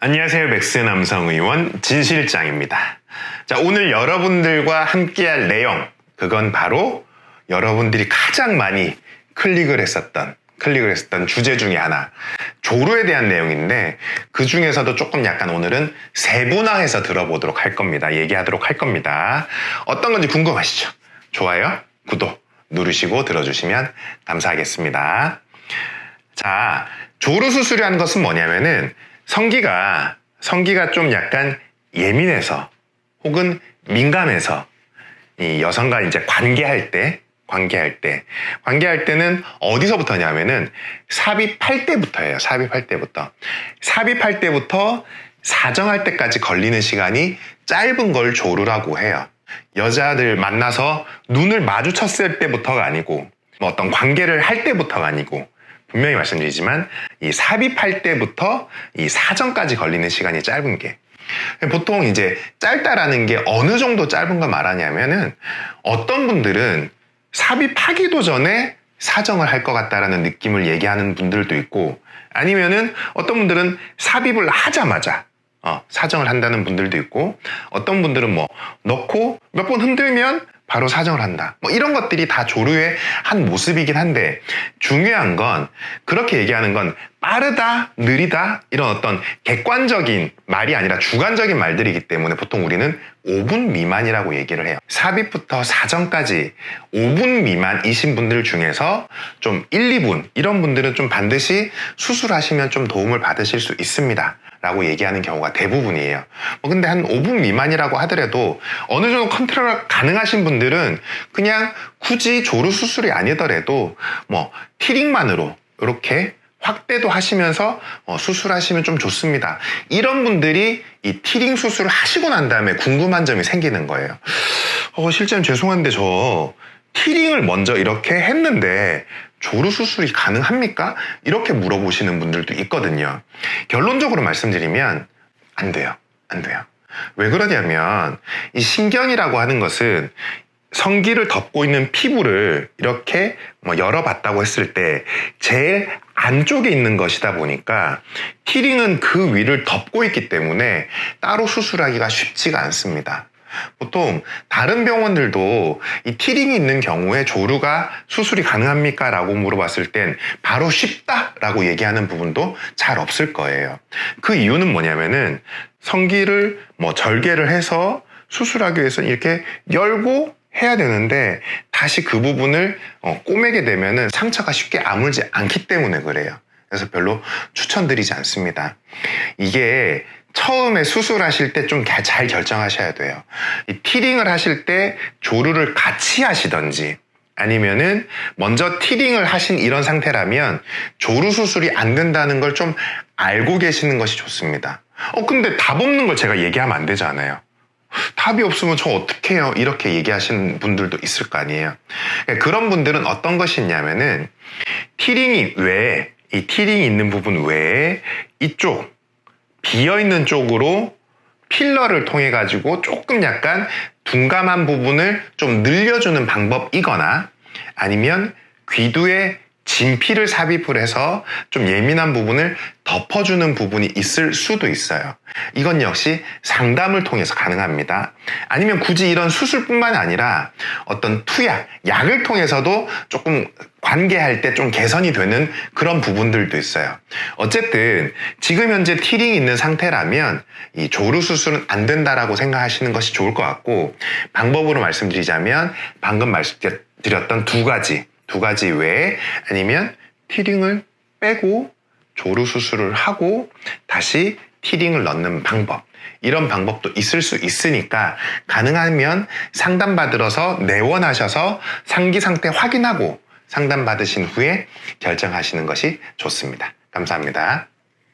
안녕하세요. 맥스 남성의원 진 실장입니다. 자, 오늘 여러분들과 함께할 내용, 그건 바로 여러분들이 가장 많이 클릭을 했었던 주제 중에 하나, 조루에 대한 내용인데, 그 중에서도 조금 약간 오늘은 세분화해서 들어보도록 할 겁니다. 얘기하도록 할 겁니다. 어떤 건지 궁금하시죠? 좋아요, 구독 누르시고 들어주시면 감사하겠습니다. 자, 조루 수술이라는 것은 뭐냐면은 성기가 좀 약간 예민해서 혹은 민감해서 이 여성과 이제 관계할 때는 어디서부터냐면은 삽입할 때부터예요. 삽입할 때부터 사정할 때까지 걸리는 시간이 짧은 걸 조루라고 해요. 여자들 만나서 눈을 마주쳤을 때부터가 아니고, 뭐 어떤 관계를 할 때부터가 아니고, 분명히 말씀드리지만 이 삽입할 때부터 이 사정까지 걸리는 시간이 짧은 게, 보통 이제 짧다라는 게 어느 정도 짧은 걸 말하냐면은, 어떤 분들은 삽입하기도 전에 사정을 할 것 같다라는 느낌을 얘기하는 분들도 있고, 아니면은 어떤 분들은 삽입을 하자마자 사정을 한다는 분들도 있고, 어떤 분들은 뭐 넣고 몇 번 흔들면 바로 사정을 한다. 뭐 이런 것들이 다 조루의 한 모습이긴 한데, 중요한 건 그렇게 얘기하는 건 빠르다, 느리다 이런 어떤 객관적인 말이 아니라 주관적인 말들이기 때문에 보통 우리는 5분 미만이라고 얘기를 해요. 삽입부터 사정까지 5분 미만이신 분들 중에서 좀 1, 2분 이런 분들은 좀 반드시 수술하시면 좀 도움을 받으실 수 있습니다 라고 얘기하는 경우가 대부분이에요. 근데 한 5분 미만이라고 하더라도 어느 정도 컨트롤 가능하신 분들은 그냥 굳이 조루 수술이 아니더라도 뭐 티링만으로 이렇게 확대도 하시면서 수술하시면 좀 좋습니다. 이런 분들이 이 티링 수술을 하시고 난 다음에 궁금한 점이 생기는 거예요. 실장님 죄송한데 저 티링을 먼저 이렇게 했는데 조루 수술이 가능합니까? 이렇게 물어보시는 분들도 있거든요. 결론적으로 말씀드리면 안 돼요. 왜 그러냐면 이 신경이라고 하는 것은 성기를 덮고 있는 피부를 이렇게 열어봤다고 했을 때 제일 안쪽에 있는 것이다 보니까 티링은 그 위를 덮고 있기 때문에 따로 수술하기가 쉽지가 않습니다. 보통 다른 병원들도 이 티링이 있는 경우에 조루가 수술이 가능합니까? 라고 물어봤을 땐 바로 쉽다라고 얘기하는 부분도 잘 없을 거예요. 그 이유는 뭐냐면은 성기를 절개를 해서 수술하기 위해서는 이렇게 열고 해야 되는데 다시 그 부분을 꼬매게 되면은 상처가 쉽게 아물지 않기 때문에 그래요. 그래서 별로 추천드리지 않습니다. 이게 처음에 수술하실 때 좀 잘 결정하셔야 돼요. 이 티링을 하실 때 조루를 같이 하시던지, 아니면은 먼저 티링을 하신 이런 상태라면 조루 수술이 안 된다는 걸 좀 알고 계시는 것이 좋습니다. 근데 답 없는 걸 제가 얘기하면 안 되잖아요. 답이 없으면 저 어떻게 해요? 이렇게 얘기하시는 분들도 있을 거 아니에요. 그런 분들은 어떤 것이 있냐면은 티링이 외에, 이 티링이 있는 부분 외에 이쪽 비어있는 쪽으로 필러를 통해 가지고 조금 약간 둔감한 부분을 좀 늘려주는 방법이거나, 아니면 귀두에 진피를 삽입을 해서 좀 예민한 부분을 덮어주는 부분이 있을 수도 있어요. 이건 역시 상담을 통해서 가능합니다. 아니면 굳이 이런 수술뿐만 아니라 어떤 투약, 약을 통해서도 조금 관계할 때 좀 개선이 되는 그런 부분들도 있어요. 어쨌든 지금 현재 티링이 있는 상태라면 이 조루 수술은 안 된다라고 생각하시는 것이 좋을 것 같고, 방법으로 말씀드리자면 방금 말씀드렸던 두 가지 외에, 아니면 티링을 빼고 조루 수술을 하고 다시 티링을 넣는 방법, 이런 방법도 있을 수 있으니까 가능하면 상담받으러서 내원하셔서 상기 상태 확인하고 상담받으신 후에 결정하시는 것이 좋습니다. 감사합니다.